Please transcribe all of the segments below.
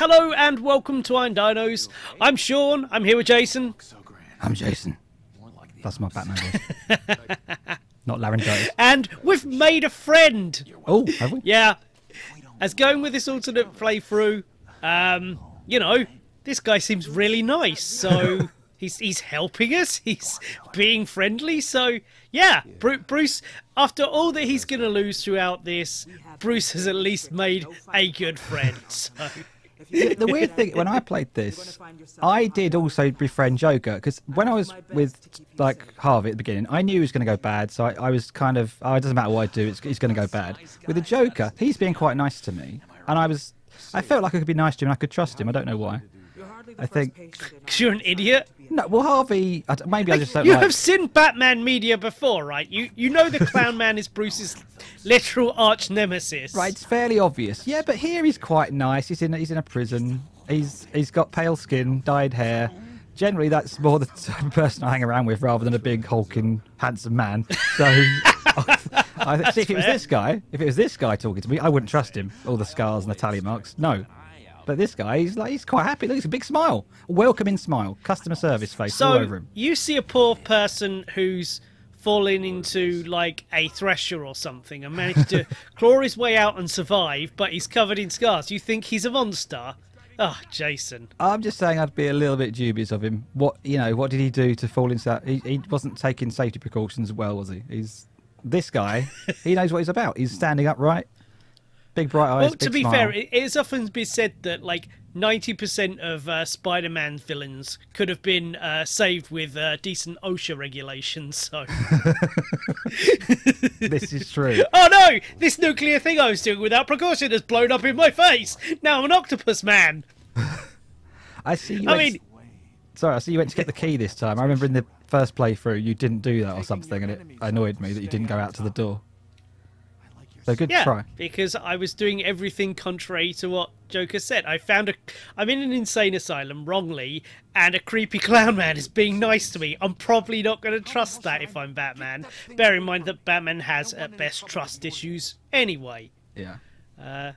Hello and welcome to Iron Dinos. I'm Shaun. I'm here with Jason. I'm Jason. That's my Batman voice. Not laryngitis. And we've made a friend. Oh, have we? Yeah. As going with this alternate playthrough, you know, this guy seems really nice. So he's helping us. He's being friendly. So yeah, Bruce, after all that he's going to lose throughout this, Bruce has at least made a good friend. So. The weird thing, when I played this, I did also befriend Joker, because when I was with like Harvey at the beginning, I knew he was going to go bad, so I was kind of, oh, it doesn't matter what I do, he's going to go bad. With the Joker, he's being quite nice to me, and I felt like I could be nice to him, and I could trust him. I don't know why. I think... Because you're an idiot? No, well, Harvey, maybe I just don't You like... have seen Batman media before, right? You know the Clown Man is Bruce's literal arch nemesis. Right, it's fairly obvious. Yeah, but here he's quite nice. He's in a prison. He's got pale skin, dyed hair. Generally, that's more the type of person I hang around with rather than a big, hulking, handsome man. So, if it was this guy talking to me, I wouldn't trust him. All the scars and the tally marks. No. But this guy, he's quite happy. Look, it's a big smile. Welcoming smile. Customer service face all over him. You see a poor person who's fallen into like a thresher or something and managed to claw his way out and survive, but he's covered in scars. You think he's a monster? Oh, Jason. I'm just saying I'd be a little bit dubious of him. What did he do to fall into that? He wasn't taking safety precautions well, was he? This guy, he knows what he's about. He's standing upright. Big bright eyes, well, big to be smile. fair, it's often been said that like 90% of Spider-Man villains could have been saved with decent OSHA regulations. So this is true. Oh no! This nuclear thing I was doing without precaution has blown up in my face. Now I'm an octopus man. I see you. Sorry, I see you went to get the key this time. I remember in the first playthrough you didn't do that or something, and it annoyed me that you didn't go out to the door. So good try. Because I was doing everything contrary to what Joker said. I'm in an insane asylum wrongly, and a creepy clown man is being nice to me. I'm probably not going to trust that if I'm Batman. Bear in mind that Batman has at best trust issues anyway. Yeah. I'm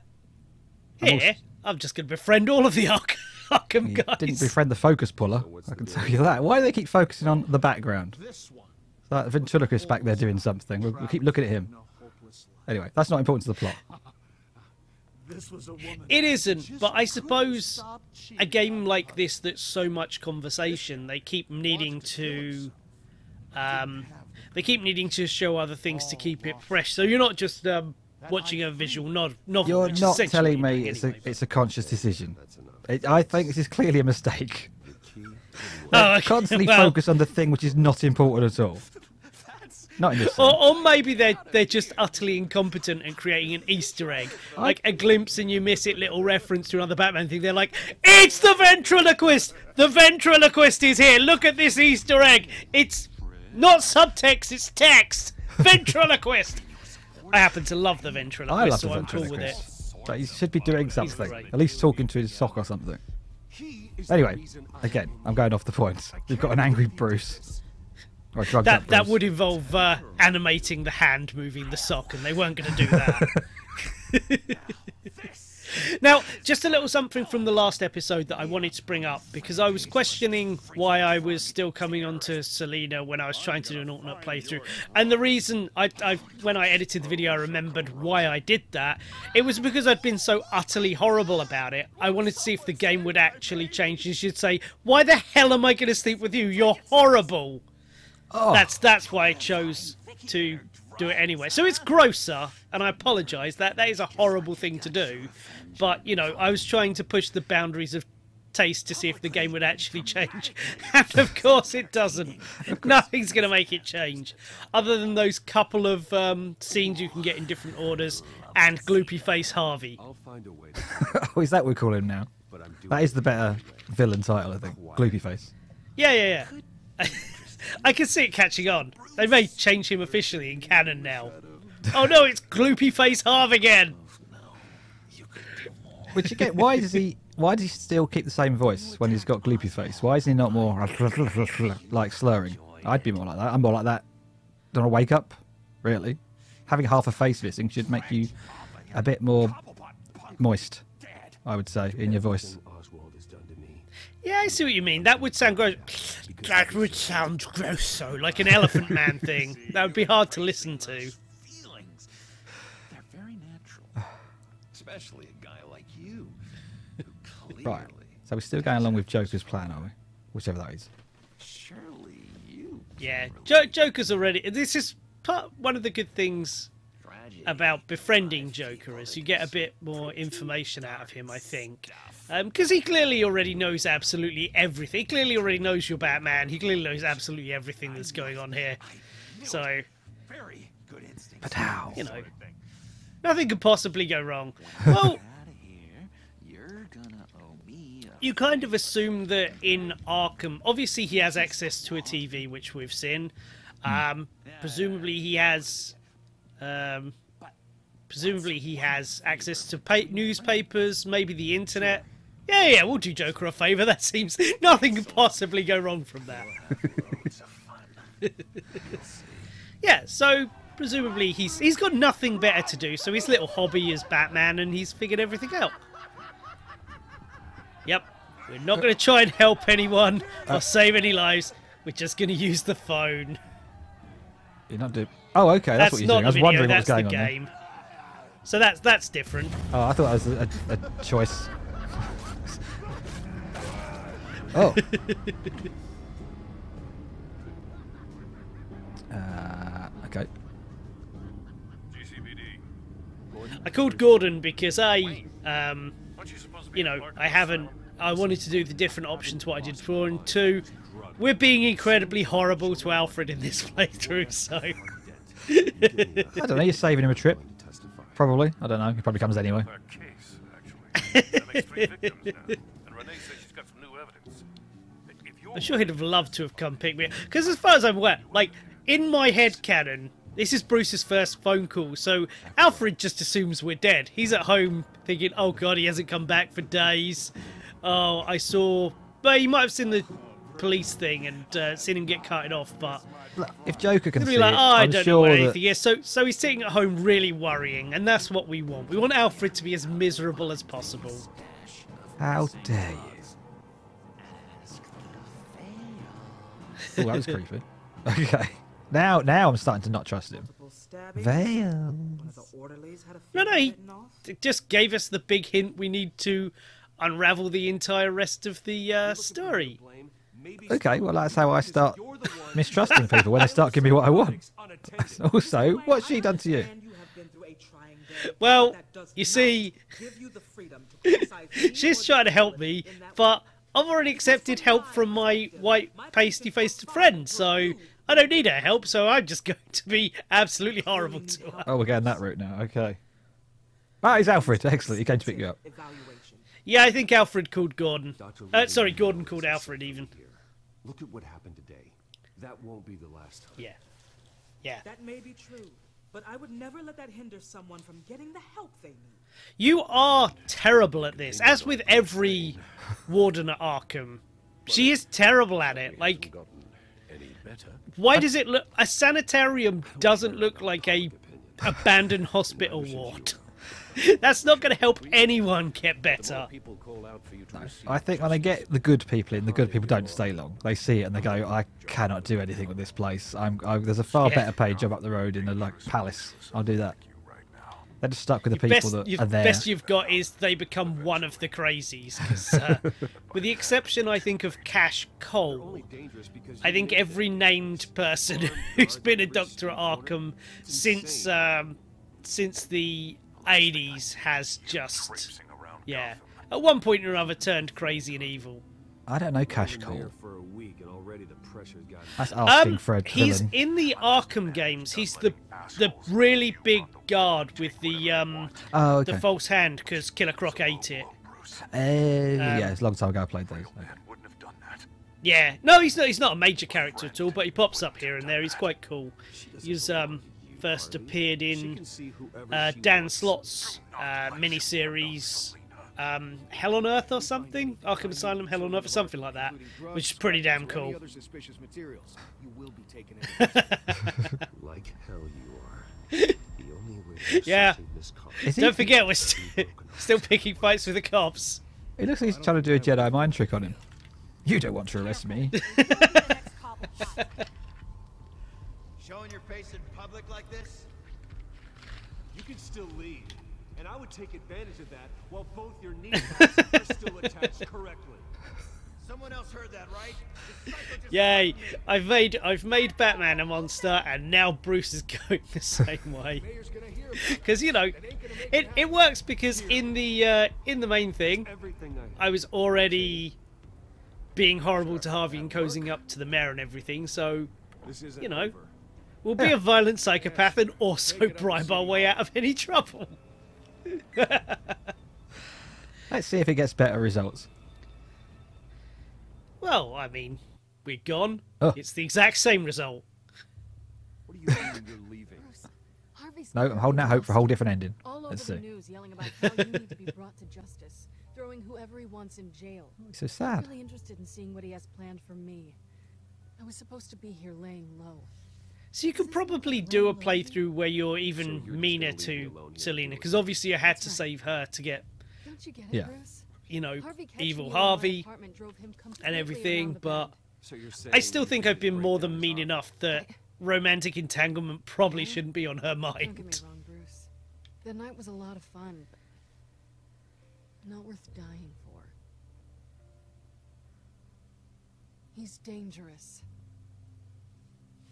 just going to befriend all of the Arkham guys. Didn't befriend the focus puller. I can tell you that. Why do they keep focusing on the background? That ventriloquist back there doing something. We'll keep looking at him. Anyway, that's not important to the plot. It isn't, but I suppose a game like this that's so much conversation, they keep needing to show other things to keep it fresh. So you're not just watching a visual novel. You're not telling me it's a conscious decision. I think this is clearly a mistake. Constantly focus on the thing which is not important at all. Not in this or maybe they're just utterly incompetent and creating an Easter egg, like a glimpse and you miss it little reference to another Batman thing. They're like, it's the ventriloquist! The ventriloquist is here! Look at this Easter egg! It's not subtext, it's text! Ventriloquist! I happen to love the ventriloquist, so I'm cool with it. But he should be doing something. At least talking to his sock or something. Anyway, again, I'm going off the point. We've got an angry Bruce. That would involve animating the hand moving the sock, and they weren't going to do that. Now, just a little something from the last episode that I wanted to bring up, because I was questioning why I was still coming onto Selina when I was trying to do an alternate playthrough. And the reason, when I edited the video, I remembered why I did that. It was because I'd been so utterly horrible about it. I wanted to see if the game would actually change. You should say, why the hell am I going to sleep with you? You're horrible. Oh. That's why I chose to do it anyway. So it's grosser, and I apologise. That is a horrible thing to do. But, you know, I was trying to push the boundaries of taste to see if the game would actually change. And of course it doesn't. Nothing's going to make it change. Other than those couple of scenes you can get in different orders and Gloopy Face Harvey. Oh, is that what we call him now? That is the better villain title, I think. Gloopy Face. Yeah. I can see it catching on. They may change him officially in canon now. Oh no, it's Gloopy Face Harv again. Which again, why does he still keep the same voice when he's got Gloopy Face? Why is he not more like slurring? I'd be more like that. I'm more like that. Don't want to wake up, really. Having half a face missing should make you a bit more moist. I would say, in your voice. Yeah, I see what you mean. That would sound gross. That would sound gross, so like an Elephant Man thing. That would be hard to listen to. They're very natural, especially a guy like you. Right. So we're still going along with Joker's plan, are we? Whichever that is. Surely you. Yeah, Joker's already. This is one of the good things about befriending Joker is you get a bit more information out of him, I think. Because he clearly already knows absolutely everything. He clearly already knows you're Batman. He clearly knows absolutely everything that's going on here. So, but how? You know, nothing could possibly go wrong. Well, you kind of assume that in Arkham, obviously he has access to a TV, which we've seen. Presumably he has access to newspapers, maybe the internet. Yeah, we'll do Joker a favour. That seems nothing could possibly go wrong from that. Yeah, so presumably he's got nothing better to do, so his little hobby is Batman, and he's figured everything out. Yep, we're not going to try and help anyone or save any lives. We're just going to use the phone. You're not doing. Oh, okay, that's what you're doing. I was wondering what was going on there. So that's different. Oh, I thought that was a choice. Oh. Okay. I called Gordon because I wanted to do the different options to what I did before, and two, we're being incredibly horrible to Alfred in this playthrough, so... I don't know, you're saving him a trip. Probably. I don't know, he probably comes anyway. I'm sure he'd have loved to have come pick me up. Because as far as I'm aware, like, in my head canon, this is Bruce's first phone call, so Alfred just assumes we're dead. He's at home thinking, oh god, he hasn't come back for days. Oh, I saw... But he might have seen the police thing and seen him get carted off, but... Look, if Joker can see like, it, I I'm don't sure know that... anything. Yeah, so he's sitting at home really worrying, and that's what we want. We want Alfred to be as miserable as possible. How dare you? Oh, that was creepy. Okay. Now I'm starting to not trust him. Veil. No, he just gave us the big hint we need to unravel the entire rest of the story. Okay, well, that's how I start mistrusting people, when they start giving me what I want. Also, what's she done to you? Well, you see, she's trying to help me, but I've already accepted help from my white pasty-faced friend, so I don't need her help, so I'm just going to be absolutely horrible to her. Oh, we're going that route now, okay. Ah, he's Alfred, excellent, he came to pick you up. Yeah, I think Alfred called Gordon. Sorry, Gordon called Alfred even. Look at what happened today. That won't be the last time. Yeah. Yeah. That may be true, but I would never let that hinder someone from getting the help they need. You are terrible at this, as with every warden at Arkham. She is terrible at it. Like, why does it look... A sanitarium doesn't look like a abandoned hospital ward. That's not going to help anyone get better. No, I think when they get the good people in, the good people don't stay long. They see it and they go, I cannot do anything with this place. There's a far better paid job up the road in the palace. I'll do that. They're just stuck with the people that are there. The best you've got is they become one of the crazies. 'Cause, with the exception, I think, of Cash Cole, I think every named person who's been a doctor at Arkham since the 80s has just, yeah, at one point or another turned crazy and evil. I don't know Cash Cole. That's asking for a villain. He's in the Arkham games. He's the really big guard with the the false hand because Killer Croc ate it. Yeah, it's a long time ago I played those. Yeah, no, he's not a major character at all, but he pops up here and there. He's quite cool. He's first appeared in Dan Slott's miniseries Hell on Earth or something? Arkham Asylum, Hell on Earth, or something like that, which is pretty damn cool. Like hell you are. The only way Yeah, Don't forget, we're still picking fights with the cops. It looks like he's trying to do a Jedi mind trick on him. You don't want to arrest me. Showing your face in public like this? You can still leave, and I would take advantage of that while both your knee pads are still attached correctly. Someone else heard that, right? This psycho just Yay! robbed me. I've made Batman a monster, and now Bruce is going the same way. Mayor's gonna hear Because you know, it works because in the main thing, everything I was already being horrible to Harvey and cozying up to the mayor and everything. So This isn't you know, over. we'll be a violent psychopath and also bribe our way out of any trouble. Let's see if it gets better results. Well, I mean, we're gone. Oh. It's the exact same result. What are you doing when you're leaving? No, I'm holding out hope for a whole different ending. All over Let's the see. news yelling about how you need to be brought to justice, throwing whoever he wants in jail. It's so I'm sad. really interested in seeing what he has planned for me. I was supposed to be here laying low. So you could probably do a playthrough where you're even So you're just meaner gonna leave me to alone here Selina, doing because this? obviously you had to save her to get, Don't you get it, Yeah. Bruce? you know, Harvey catching evil you in my Harvey apartment drove him and completely everything, around the but bend. So you're saying I still you think didn't I've been break more down than his mean arm? enough that romantic entanglement probably shouldn't be on her Don't get me mind. wrong, Bruce. The night was a lot of fun, but not worth dying for. He's dangerous.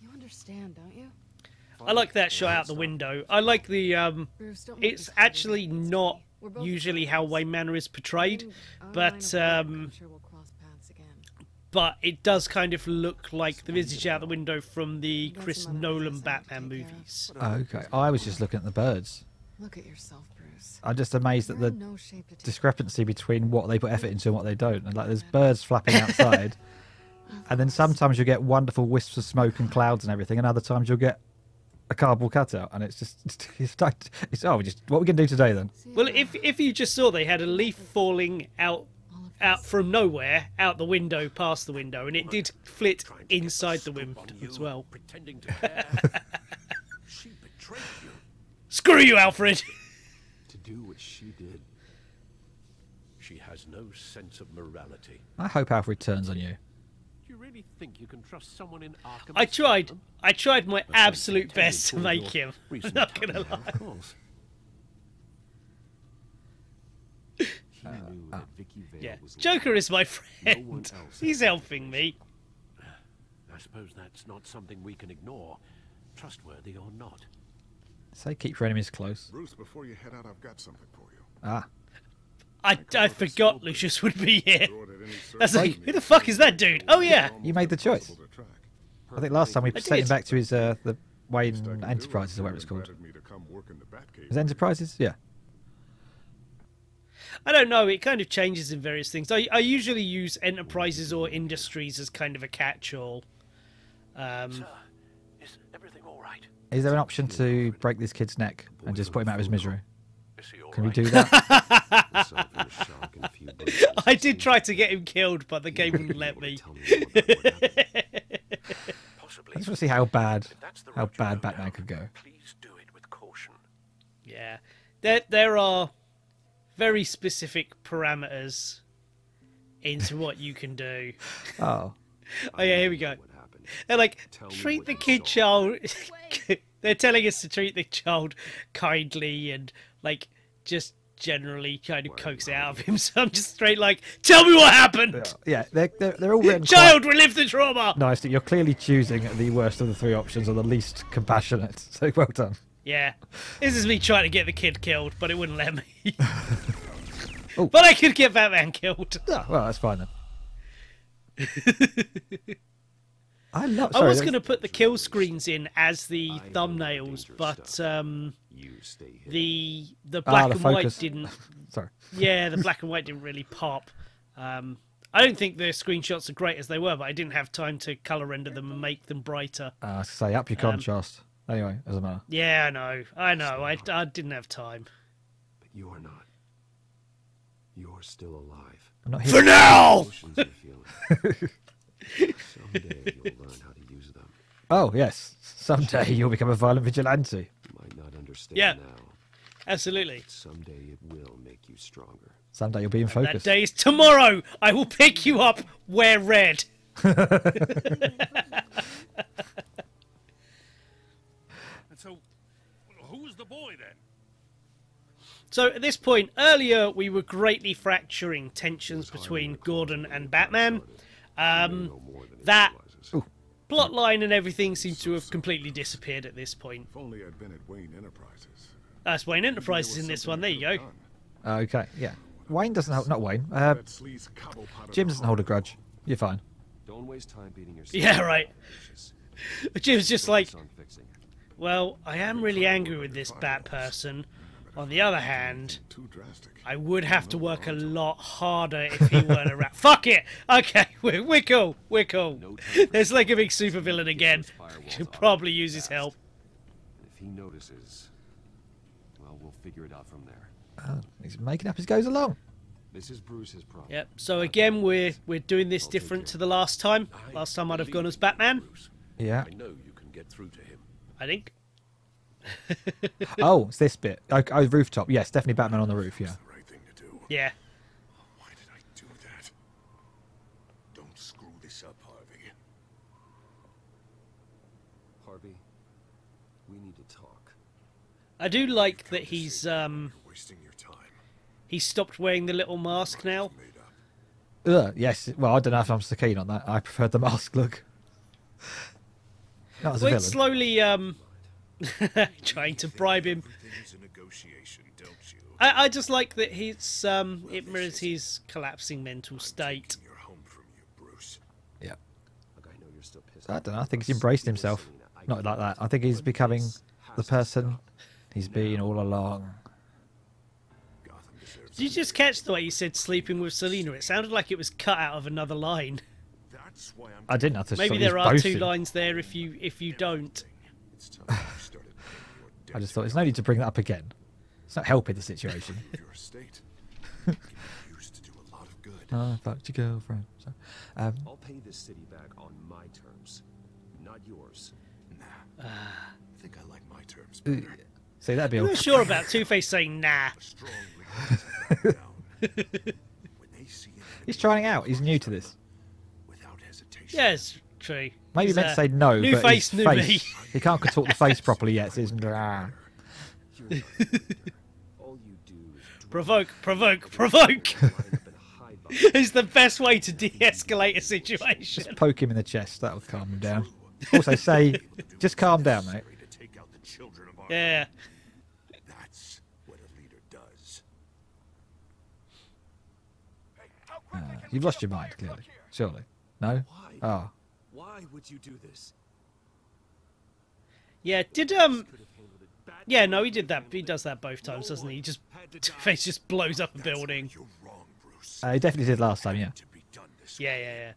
You understand, don't you? I like that shot out the window. I like the Bruce, don't make it's me cry actually again. It's not okay. We're both usually how friends. Wayne Manor is portrayed, And on but line of work, I'm sure we'll cross paths again. but it does kind of look like the visage out the window from the Got Chris some other Nolan things I have to Batman take care of. movies. Okay, I was just looking at the birds. Look at yourself, Bruce. I'm just amazed at You're the in no shape to take discrepancy between what they put effort into and what they don't. And like, there's birds flapping outside, and then sometimes you'll get wonderful wisps of smoke and clouds and everything, and other times you'll get a cardboard cutout, and it's just what we can do today then. See Well, ya. if you just saw they had a leaf falling out from nowhere, out the window, past the window, and it did flit inside the window as well. Pretending to care. She betrayed you. Screw you, Alfred! To do what she did. She has no sense of morality. I hope Alfred turns on you. Do you really think you can trust someone in Arkham? I tried my But they absolute intended best to for make your him. I'm recent not gonna time, lie. Of course. He knew that Vicky Vale Yeah, was Joker is my No one friend. else He's had helping me. I suppose that's not something we can ignore, trustworthy or not. Say keep your enemies close. Bruce, before you head out, I've got something for you. Ah, I forgot Lucius would be here. Throw it at any That's search like, engine. who the fuck is that dude? Oh yeah. You made the choice. Impossible to track. I think last time we I sent him did. back to his the Best I Wayne can do Enterprises is or whatever it's called. invited me to come work in the Batcave. Is it Enterprises? Yeah. I don't know. It kind of changes in various things. I usually use enterprises or industries as kind of a catch-all. Sir, is everything all right? Is there an option to break this kid's neck and just put him out of his misery? Is he all Can we right? do that? Myself in a shock and a few bruises. I did try to get him killed, but the game wouldn't let me. Tell me more about what happened. Possibly. I just want to see how bad If that's the how route you bad go Batman down, could go. Please do it with caution. Yeah, there are very specific parameters into what you can do. Oh, Oh yeah, here we go. What happened? They're like, Tell me treat what the you kid saw. child. They're telling us to treat the child kindly and like just generally kind of coax it out of him. So I'm just straight like, tell me what happened. yeah. They're all written Child, relive the trauma. quite nicely. You're clearly choosing the worst of the three options or the least compassionate. So well done. Yeah, this is me trying to get the kid killed, but it wouldn't let me. Oh. But I could get Batman killed. Oh, well, that's fine then. I I was going to put the kill screens in as the I know thumbnails, dangerous but stuff. You stay here. the black the and white focus. didn't. Sorry. Yeah, the black and white didn't really pop. I don't think the screenshots are great as they were, but I didn't have time to color render them and make them brighter. Say up your contrast. Anyway, doesn't matter. Yeah, I know. I didn't have time. But you are not. You're still alive. I'm not For here. now. Emotions you're feeling. Someday you'll learn how to use them. Oh yes, someday you'll become a violent vigilante. You might not understand Yeah. now. Absolutely. Someday it will make you stronger. Someday you'll be in That focus. day is tomorrow. I will pick you up. Wear red. And so, who's the boy then? So at this point, earlier we were greatly fracturing tensions between Gordon and Batman. That plotline and everything seems to have completely disappeared at this point. If only I'd been at Wayne Enterprises. That's Wayne Enterprises in this one. There you go. Okay, yeah. Wayne doesn't hold... Not Wayne. That sleaze cobblepot Jim doesn't hold a grudge. You're fine. Don't waste time beating yourself. Yeah, right. Jim's just like, Focus on fixing it. well, I am really angry with this Bat person. On the other hand, too drastic. I would have to work a lot harder if he weren't around. Fuck it! Okay, we're cool. We're cool. There's like a big supervillain again. Should probably use his help. And if he notices, well, we'll figure it out from there. He's making up as goes along. This is Bruce's problem. Yep. So again, we're doing this different to the last time. Last time I'd have gone as Batman. Yeah. I know you can get through to him. I think. Oh, it's this bit. Oh, rooftop. Yes, definitely Batman on the roof, yeah. The right thing to do. Yeah. Why did I do that? Don't screw this up, Harvey. Harvey, we need to talk. I do like that he's Wasting your time. he's stopped wearing the little mask now. Made up. Yes. Well, I don't know if I'm so keen on that. I preferred the mask look. Not as a Well, villain. it's slowly trying to bribe him. Everything is a negotiation, don't you? I just like that he's it mirrors his collapsing mental state. You're home from you, Bruce. Yeah. Look, I know you're still pissed. I don't know. I think he's embraced himself. Not like that. I think he's becoming the person he's been all along. Gotham deserves Did you just catch the way you said sleeping with Selina? It sounded like it was cut out of another line. That's why I'm I didn't have to. Maybe there are two lines there if you don't. It's time you started paying your debt I just thought there's no need to bring that up again. It's not helping the situation. to your estate. You used to do a lot of good. Oh, fucked your girlfriend. So, I'll pay this city back on my terms, not yours. Nah. I think I like my terms better. see, that'd be I'm all. not sure about Two-Face saying nah. Strong leaders back down. When they see an enemy He's trying it out. He's new to this. without hesitation. Yeah, it's true. Maybe He's, meant to say no, new but face, his new face, me. he can't contort the face properly yet. So he's, ah. You're not a leader. All you do is Provoke. line up and hide behind It's the best way to de-escalate a situation. Just poke him in the chest. That'll calm him down. Also, say, just calm down, mate. Ready to take out the children of our Yeah. That's what a leader does. You've lost your mind, clearly. Surely. No? Why? Oh. Why would you do this? Yeah, did Could have handled it better. yeah, no, he did that. He does that both times, doesn't he? He just Two-Face just blows up a building. You're wrong, Bruce. He definitely did last time, yeah. To be done this Yeah, yeah, yeah.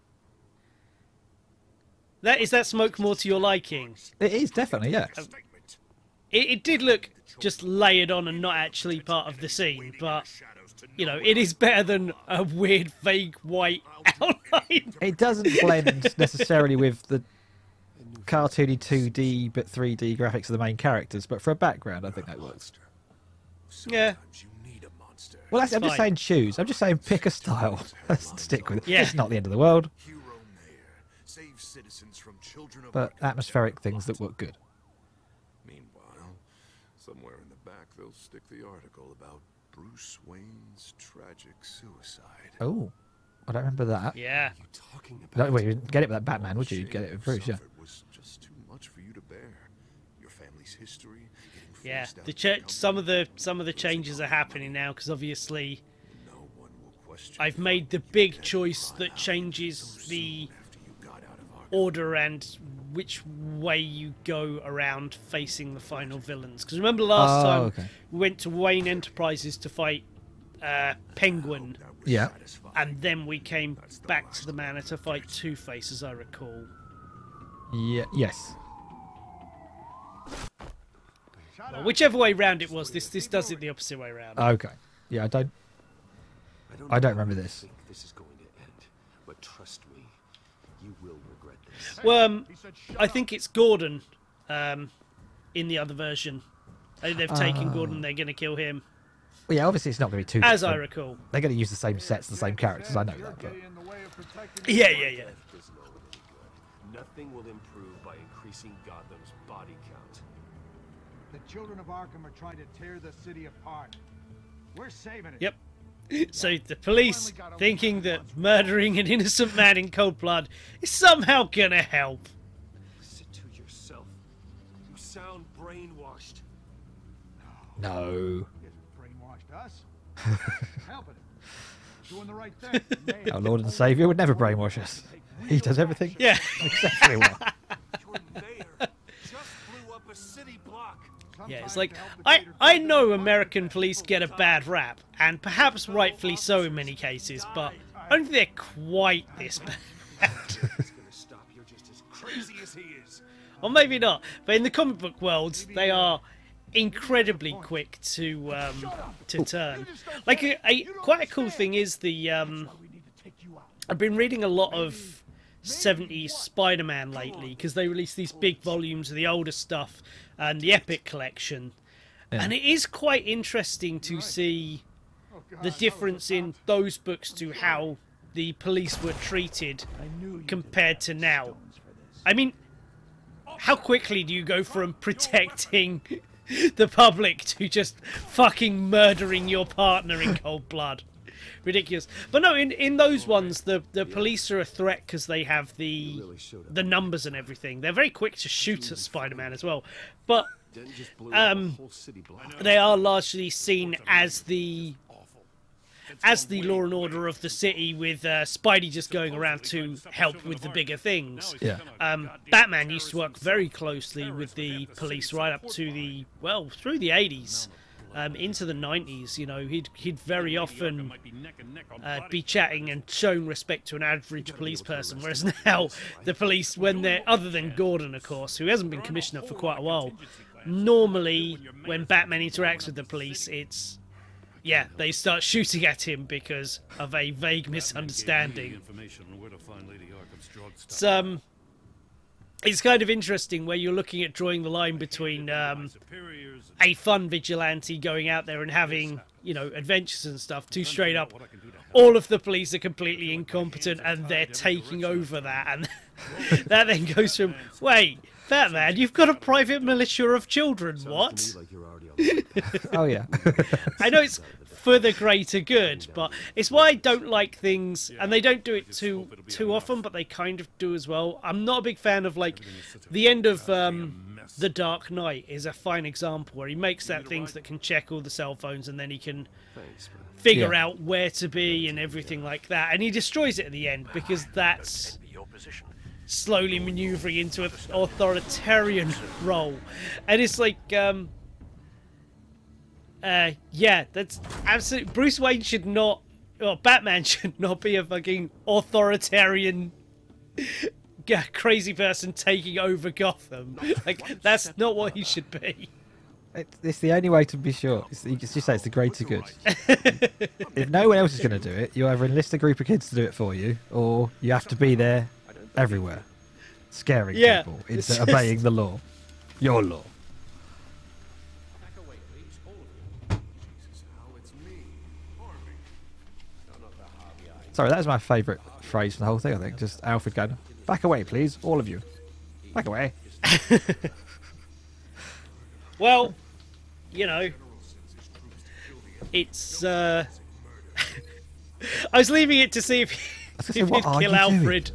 That is that smoke more to your liking? It is, definitely, yeah. statement. It did look just layered on and not actually part of the scene, but Shadows to you know, it is better than a weird, vague white outline. It doesn't blend necessarily with the cartoony 2D but 3D graphics of the main characters, but for a background, I think that works. Yeah. Sometimes you need a monster. Well, I'm just fine. saying choose. I'm just saying pick a style. Stick with it. Yeah. It's not the end of the world, Hero mayor. Save citizens from children of but our atmospheric things that look good. Meanwhile, somewhere in the back they'll stick the article about Bruce Wayne's tragic suicide. Oh, I don't remember that. Yeah. What are you talking about? No, wait, you wouldn't get it with that Batman, would you? You'd get it with Bruce, yeah. It was just too much for you to bear. Your family's history, getting Yeah, forced out the of your some of the changes are happening now because obviously company. No one will question I've you. made the big choice that changes the After you got out of our order and which way you go around facing the final villains. Because remember last time okay. we went to Wayne Enterprises to fight Penguin, that was Yeah. satisfying. and then we came back to the manor to fight Two-Face, as I recall. Yeah. Yes. Well, whichever way round it was, this does it the opposite way round. Okay. Yeah, I don't know remember how you this. think this is going to end, but trust me, you will regret this. Well, I think it's Gordon in the other version They've taken Gordon, they're going to kill him. Well, yeah, obviously it's not going to be too As I different. recall. They're going to use the same sets, the same characters, I know that. But... Yeah. Nothing will improve by increasing Gotham's body count. The children of Arkham are trying to tear the city apart. We're saving it. Yep. So the police thinking that murdering an innocent man in cold blood is somehow going to help. Listen to yourself. You sound brainwashed. No. You brainwashed us. Helping it. Doing the right thing. Our Lord and Saviour would never brainwash us. He does everything exceptionally well. Your mayor just blew up a city block. Yeah, it's like, I know American police get a bad rap, and perhaps rightfully so in many cases, but I don't think they're quite this bad. He's gonna stop. You're just as crazy as he is. Or maybe not, but in the comic book world, they are incredibly quick to turn. Like, quite a cool thing is the... I've been reading a lot of 70s Spider-Man lately, because they release these big volumes of the older stuff and the Epic collection. Yeah. And it is quite interesting to see the difference in those books to how the police were treated compared to now. I mean, how quickly do you go from protecting the public to just fucking murdering your partner in cold blood? Ridiculous. But no, in those ones, the police are a threat because they have the numbers and everything. They're very quick to shoot at Spider-Man as well. But they are largely seen as the law and order of the city, with Spidey just going around to help with the bigger things. Yeah. Batman used to work very closely with the police right up to through the 80s. Into the 90s, you know, he'd very often be chatting and showing respect to an average police person, whereas now the police, when they're, other than Gordon, of course, who hasn't been commissioner for quite a while, normally when Batman interacts with the police, it's, yeah, they start shooting at him because of a vague misunderstanding. It's kind of interesting where you're looking at drawing the line between a fun vigilante going out there and having, you know, adventures and stuff, to straight up, all of the police are completely incompetent and they're taking over that. And that then goes from, wait, Batman, you've got a private militia of children, what? Oh, yeah. I know it's for the greater good, but it's why I don't like things, and they don't do it too often, but they kind of do as well. I'm not a big fan of, like, the end of The Dark Knight is a fine example where he makes that things that can check all the cell phones, and then he can figure out where to be and everything like that, and he destroys it at the end because that's slowly maneuvering into an authoritarian role. And it's like yeah, that's absolutely... Bruce Wayne should not... Well, Batman should not be a fucking authoritarian crazy person taking over Gotham. Like, that's not what he should be. It's the only way to be sure. You just say it's the greater good. If no one else is going to do it, you either enlist a group of kids to do it for you, or you have to be there everywhere, scaring people into obeying the law. Your law. Sorry, that was my favourite phrase from the whole thing, I think. Just Alfred going, back away, please, all of you. Back away. Well, you know, it's... I was leaving it to see if he'd kill Alfred.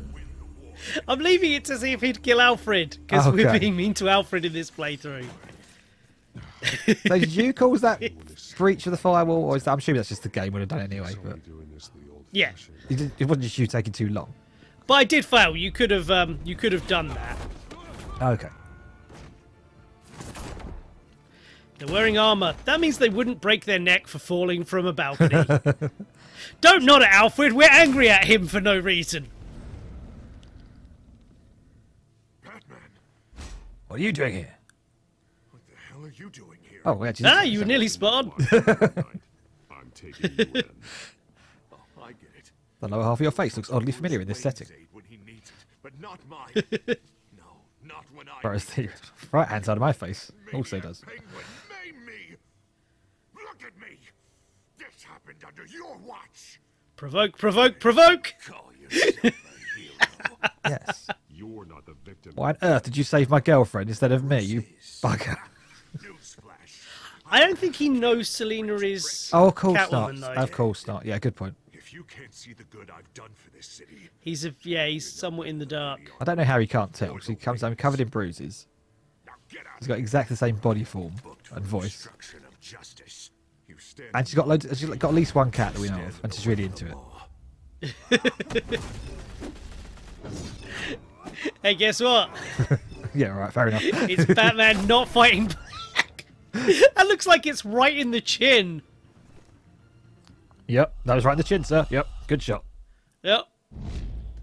I'm leaving it to see if he'd kill Alfred, because we're being mean to Alfred in this playthrough. So did you cause that breach of the firewall, or is that, I'm assuming that's just the game would have done it anyway, but... Yeah. It wasn't just you taking too long. But I did fail. You could have done that. Okay. They're wearing armor. That means they wouldn't break their neck for falling from a balcony. Don't nod at Alfred. We're angry at him for no reason. Batman, What are you doing here? what the hell are you doing here? Oh, actually, you were nearly spot on. I'm taking you in. Oh, I get it. the lower half of your face looks oddly familiar in this setting. When he needs it, but not mine. No, not when I Whereas the right hand side of my face also does. Penguin, This happened under your watch. Provoke, provoke, provoke! Call yourself a hero. Yes. You're not the victim. Why on earth did you save my girlfriend instead of me, you bugger? Newsflash. I don't think he knows Selina is Oh, of course Catwoman, not. though. Of course not. Yeah, good point. If you can't see the good I've done for this city, He's somewhat in the dark. I don't know how he can't tell, because he comes home covered in bruises. now get out. He's got exactly the same body form Booked for and voice. obstruction of justice. You stand And she's got loads. She's got at least one cat that we know of, and she's really into it. Hey, guess what? Yeah, right, fair enough. It's Batman not fighting back. That looks like it's right in the chin. Yep, that was right in the chin, sir. Yep, good shot. Yep.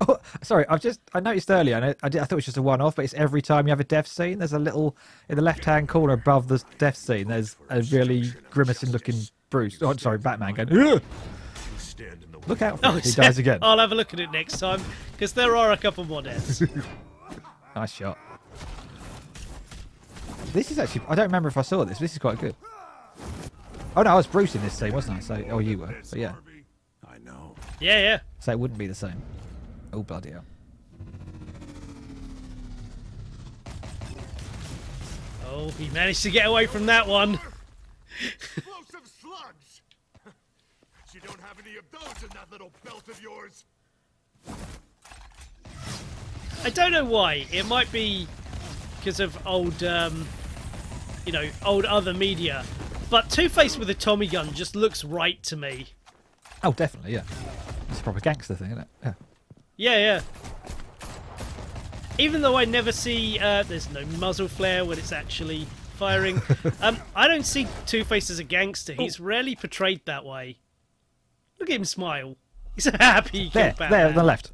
Oh, sorry, I noticed earlier, and I thought it was just a one-off, but it's every time you have a death scene, there's a little, in the left-hand corner above the death scene, there's a really grimacing-looking Batman going, "Ugh!" stand in the Look out for Oh, it, he dies again. I'll have a look at it next time, because there are a couple more deaths. Nice shot. This is actually, I don't remember if I saw this, but this is quite good. Oh no, I was Bruce in this scene, wasn't I? So, oh, you were, but yeah. I know. Yeah, yeah. So it wouldn't be the same. Oh, bloody hell. Oh, he managed to get away from that one. Explosive slugs! But you don't have any of those in that little belt of yours. I don't know why. It might be because of old, old other media. But Two-Face with a Tommy gun just looks right to me. Oh, definitely, yeah. It's a proper gangster thing, isn't it? Yeah. Yeah, yeah. Even though I never see, there's no muzzle flare when it's actually firing. I don't see Two-Face as a gangster. He's rarely portrayed that way. Look at him smile. He's happy. There, on the left.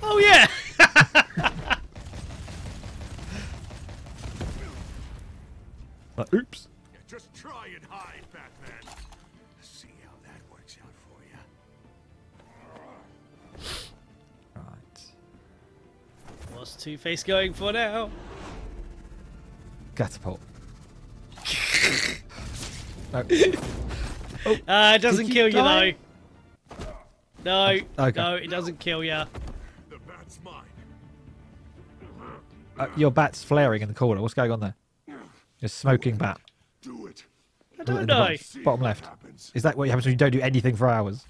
Oh, yeah. Like, oops. Just try and hide, Batman. See how that works out for you. Right. What's Two-Face going for now? Catapult. No. It doesn't Did kill you, die? though. No, Okay. no, it doesn't kill you. The bat's mine. Your bat's flaring in the corner. What's going on there? You're smoking bat. Do it. I don't In the know. bottom left. Is that what happens when you don't do anything for hours?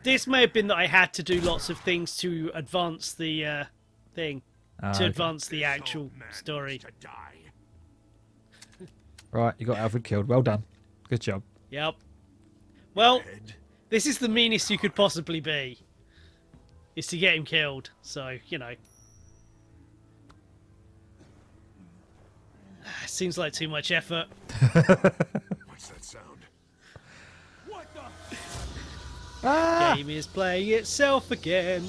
This may have been that I had to do lots of things to advance the thing. To advance the actual story. To die. Right, you got Alfred killed. Well done. Good job. Yep. Well, this is the meanest you could possibly be. Is to get him killed. So, you know. Seems like too much effort. What's that sound? What the? Game is playing itself again.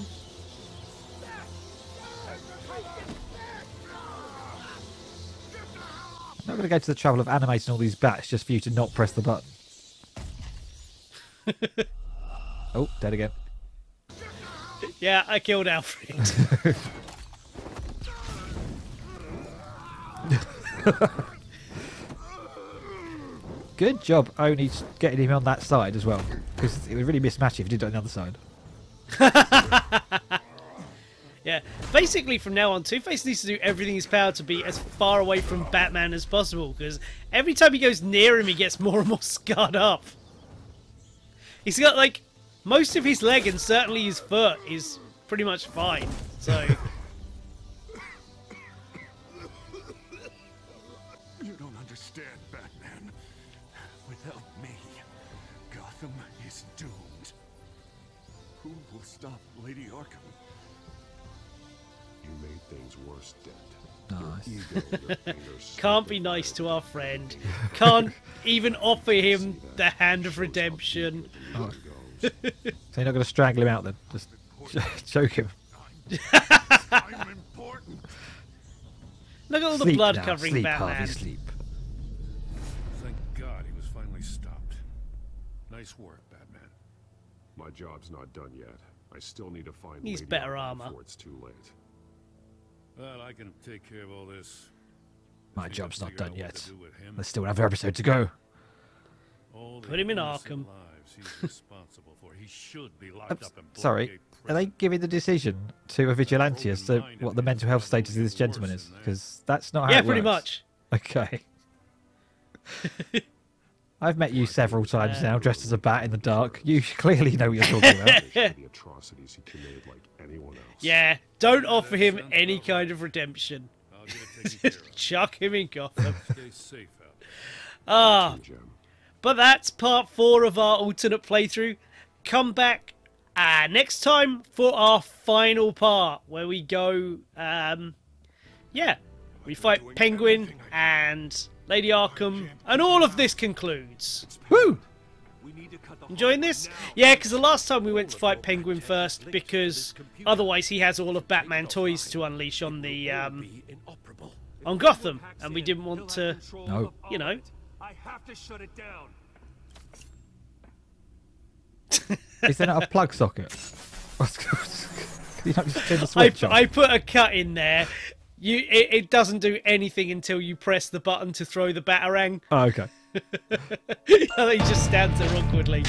I'm not going to go to the trouble of animating all these bats just for you to not press the button. Oh, dead again. Yeah, I killed Alfred. Good job only getting him on that side as well. Because it would really mismatch if you did it on the other side. Yeah, basically from now on, Two-Face needs to do everything in his power to be as far away from Batman as possible, because every time he goes near him, he gets more and more scarred up. He's got, like, most of his leg and certainly his foot is pretty much fine, so... You don't understand, Batman. Without me, Gotham is doomed. Who will stop Lady Arkham? You made things worse, Dent. Nice. Your ego, your anger Can't be nice to our friend. Can't even offer him the hand of redemption. Oh. So you're not going to strangle him out then? Just choke him. I'm important. Look at all the Sleep blood now. covering Sleep, Batman. Harvey, sleep. Thank God he was finally stopped. Nice work, Batman. My job's not done yet. I still need to find Needs Lady better Arkham armor. before it's too late. Well, I can take care of all this. My Just need to job's not figure done out what yet. to do with him. There's still another episode to go. Put him in Arkham. Sorry, are they giving the decision to a vigilante as to what the mental health status of this gentleman is? Because that's not how it pretty works. much. Okay. I've met you several times now, dressed as a bat in the dark. You clearly know what you're talking about. The atrocities he committed like anyone else. Yeah, don't offer him any kind of redemption. Just chuck him in Gotham. But that's part 4 of our alternate playthrough. Come back next time for our final part, where we go, we fight Penguin and Lady Arkham, and all of this concludes. Woo! Enjoying this? Yeah, because the last time we went to fight Penguin first, because otherwise he has all of Batman toys to unleash on the on Gotham, and we didn't want to, you know. I have to shut it down. Is there not a plug socket? Can you not just turn the switch on? I put a cut in there. It doesn't do anything until you press the button to throw the batarang. Oh, okay. He just stands there awkwardly.